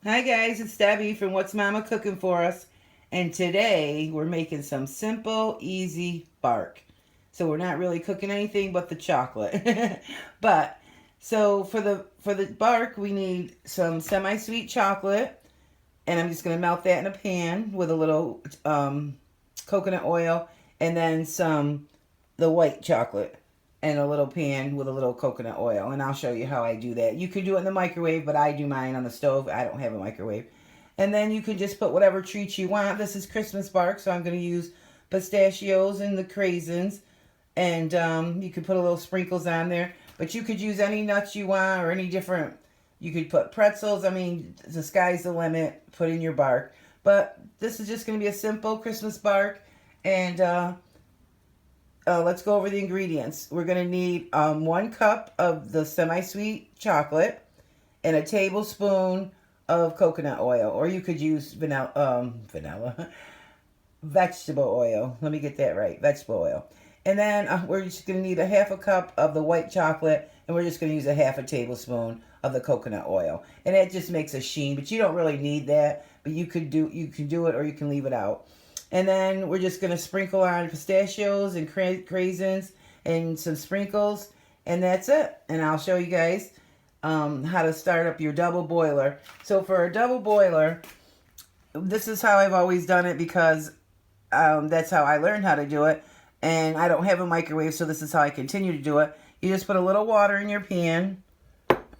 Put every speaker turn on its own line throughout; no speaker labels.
Hi guys, it's Debbie from What's Mama Cooking For Us. And today we're making some simple, easy bark. So we're not really cooking anything but the chocolate. But so for the bark we need some semi-sweet chocolate, and I'm just gonna melt that in a pan with a little coconut oil, and then some the white chocolate in a little pan with a little coconut oil, and I'll show you how I do that. You can do it in the microwave, but I do mine on the stove. I don't have a microwave. And then you can just put whatever treats you want. This is Christmas bark, so I'm going to use pistachios and the craisins, and you could put a little sprinkles on there. But you could use any nuts you want or any different. You could put pretzels. I mean, the sky's the limit. Put in your bark. But this is just going to be a simple Christmas bark, and let's go over the ingredients. We're going to need 1 cup of the semi-sweet chocolate and a tablespoon of coconut oil, or you could use vanilla, vegetable oil. Let me get that right, vegetable oil. And then we're just going to need a 1/2 cup of the white chocolate, and we're just going to use a 1/2 tablespoon of the coconut oil. And that just makes a sheen, but you don't really need that. But you can do it, or you can leave it out. And then we're just going to sprinkle on pistachios and craisins and some sprinkles. And that's it. And I'll show you guys how to start up your double boiler. So for a double boiler, this is how I've always done it, because that's how I learned how to do it. And I don't have a microwave, so this is how I continue to do it. You just put a little water in your pan.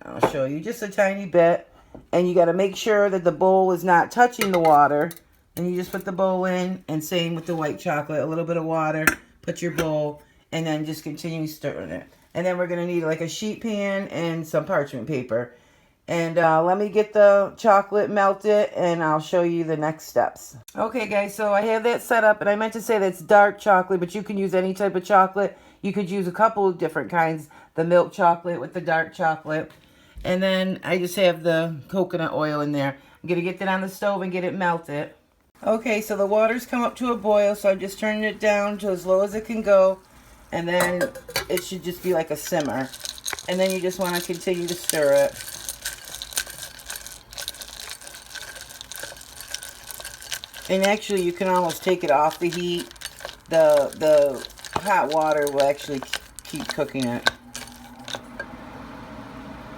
I'll show you just a tiny bit. And you got to make sure that the bowl is not touching the water. And you just put the bowl in, and same with the white chocolate. A little bit of water, put your bowl, and then just continue stirring it. And then we're going to need like a sheet pan and some parchment paper. And let me get the chocolate melted, and I'll show you the next steps. Okay guys, so I have that set up, and I meant to say that's dark chocolate, but you can use any type of chocolate. You could use a couple of different kinds. The milk chocolate with the dark chocolate. And then I just have the coconut oil in there. I'm going to get that on the stove and get it melted. Okay, so the water's come up to a boil, so I'm just turning it down to as low as it can go. And then it should just be like a simmer. And then you just want to continue to stir it. And actually, you can almost take it off the heat. The hot water will actually keep cooking it.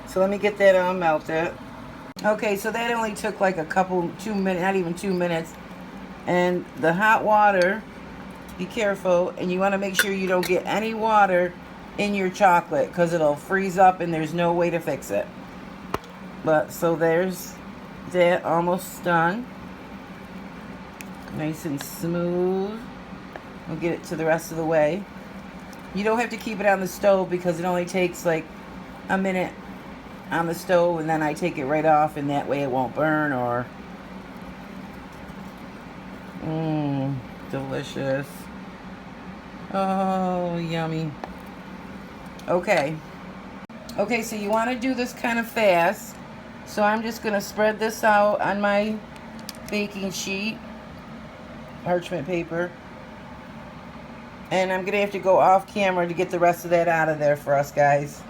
So let me get that all melted. Okay, so that only took like 2 minutes, not even 2 minutes. And the hot water, be careful, and you want to make sure you don't get any water in your chocolate, because it'll freeze up and there's no way to fix it. But so there's that, almost done. Nice and smooth. We'll get it to the rest of the way. You don't have to keep it on the stove, because it only takes like a minute on the stove, and then I take it right off, and that way it won't burn or... delicious. Oh, yummy. Okay, so you want to do this kind of fast. So I'm just going to spread this out on my baking sheet, parchment paper. And I'm going to have to go off camera to get the rest of that out of there for us guys.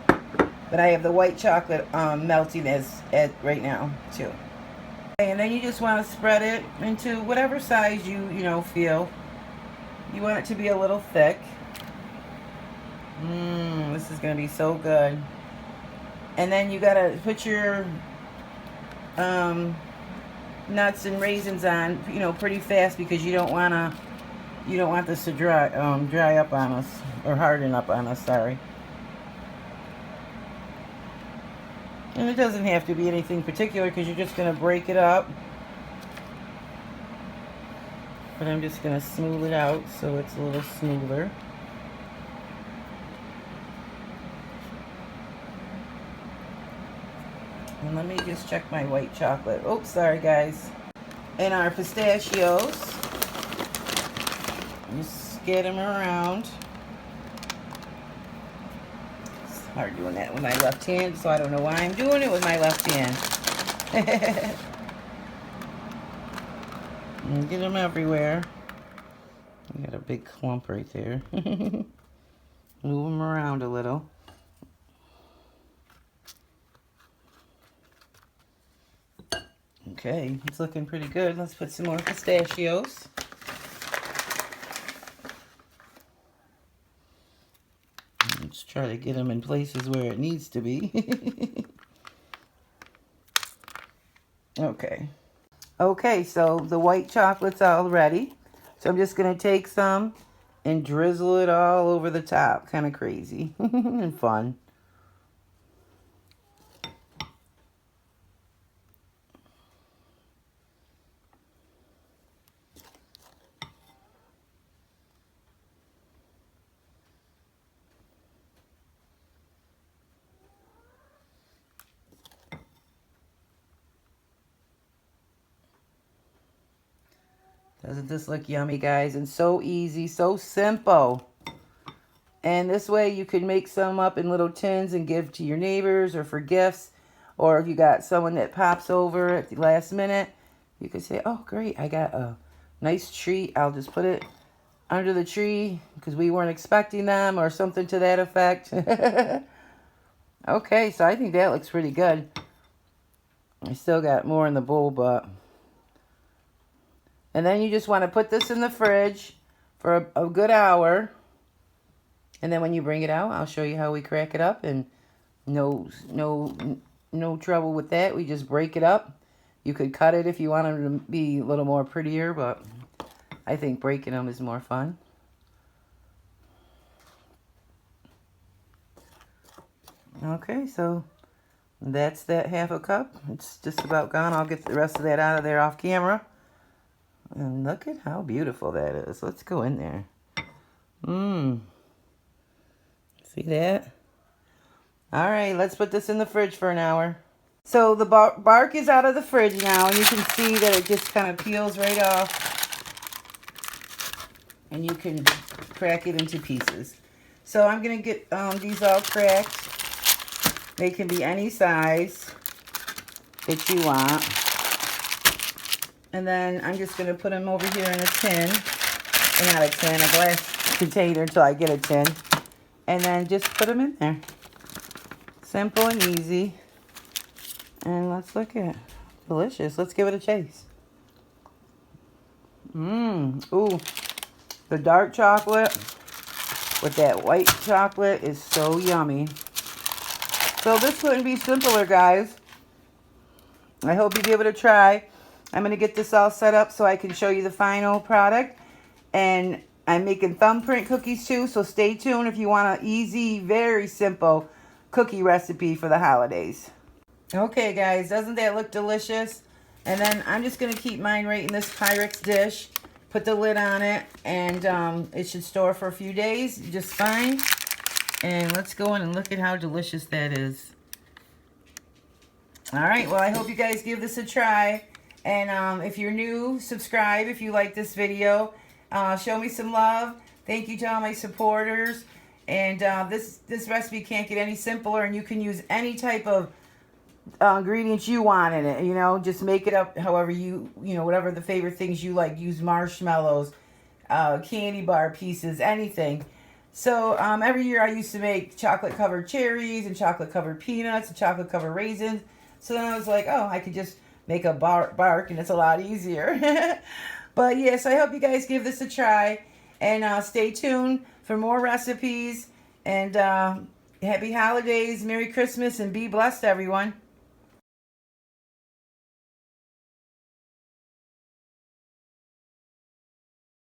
But I have the white chocolate melting right now too. Okay, and then you just want to spread it into whatever size you feel. You want it to be a little thick. This is going to be so good. And then you got to put your nuts and raisins on, pretty fast, because you don't want this to dry up on us, or harden up on us, sorry. And it doesn't have to be anything particular, because you're just going to break it up. But I'm just going to smooth it out so it's a little smoother. And let me just check my white chocolate. Oops, sorry guys. And our pistachios. Just get them around. It's hard doing that with my left hand, so I don't know why I'm doing it with my left hand. And get them everywhere. I got a big clump right there. Move them around a little. Okay, it's looking pretty good. Let's put some more pistachios. Let's try to get them in places where it needs to be. Okay. Okay, so the white chocolate's all ready. So I'm just going to take some and drizzle it all over the top. Kind of crazy and fun. Doesn't this look yummy, guys? And so easy, so simple. And this way you could make some up in little tins and give to your neighbors or for gifts. Or if you got someone that pops over at the last minute, you could say, oh, great, I got a nice treat. I'll just put it under the tree because we weren't expecting them or something to that effect. Okay, so I think that looks pretty good. I still got more in the bowl, but... And then you just want to put this in the fridge for a good hour. And then when you bring it out, I'll show you how we crack it up. And no trouble with that. We just break it up. You could cut it if you want them to be a little more prettier, but I think breaking them is more fun. Okay, so that's that half a cup. It's just about gone. I'll get the rest of that out of there off camera. And look at how beautiful that is. Let's go in there. See that? All right, let's put this in the fridge for an hour. So the bark is out of the fridge now, and you can see that it just kind of peels right off. And you can crack it into pieces. So I'm going to get these all cracked. They can be any size that you want. And then I'm just going to put them over here in a tin. Or not a tin, a glass container until I get a tin. And then just put them in there. Simple and easy. And let's look at it. Delicious. Let's give it a taste. Ooh. The dark chocolate with that white chocolate is so yummy. So this couldn't be simpler, guys. I hope you give it a try. I'm going to get this all set up so I can show you the final product. And I'm making thumbprint cookies too, so stay tuned if you want an easy, very simple cookie recipe for the holidays. Okay, guys, doesn't that look delicious? And then I'm just going to keep mine right in this Pyrex dish. Put the lid on it, and it should store for a few days just fine. And let's go in and look at how delicious that is. All right, well, I hope you guys give this a try. And if you're new, subscribe if you like this video. Show me some love. Thank you to all my supporters. And this recipe can't get any simpler, and you can use any type of ingredients you want in it. You know, just make it up however you know, whatever the favorite things you like. Use marshmallows, candy bar pieces, anything. So every year I used to make chocolate covered cherries and chocolate covered peanuts and chocolate covered raisins. So then I was like, oh, I could just make a bark, and it's a lot easier. But yes, I hope you guys give this a try, and stay tuned for more recipes. And happy holidays, Merry Christmas, and be blessed, everyone.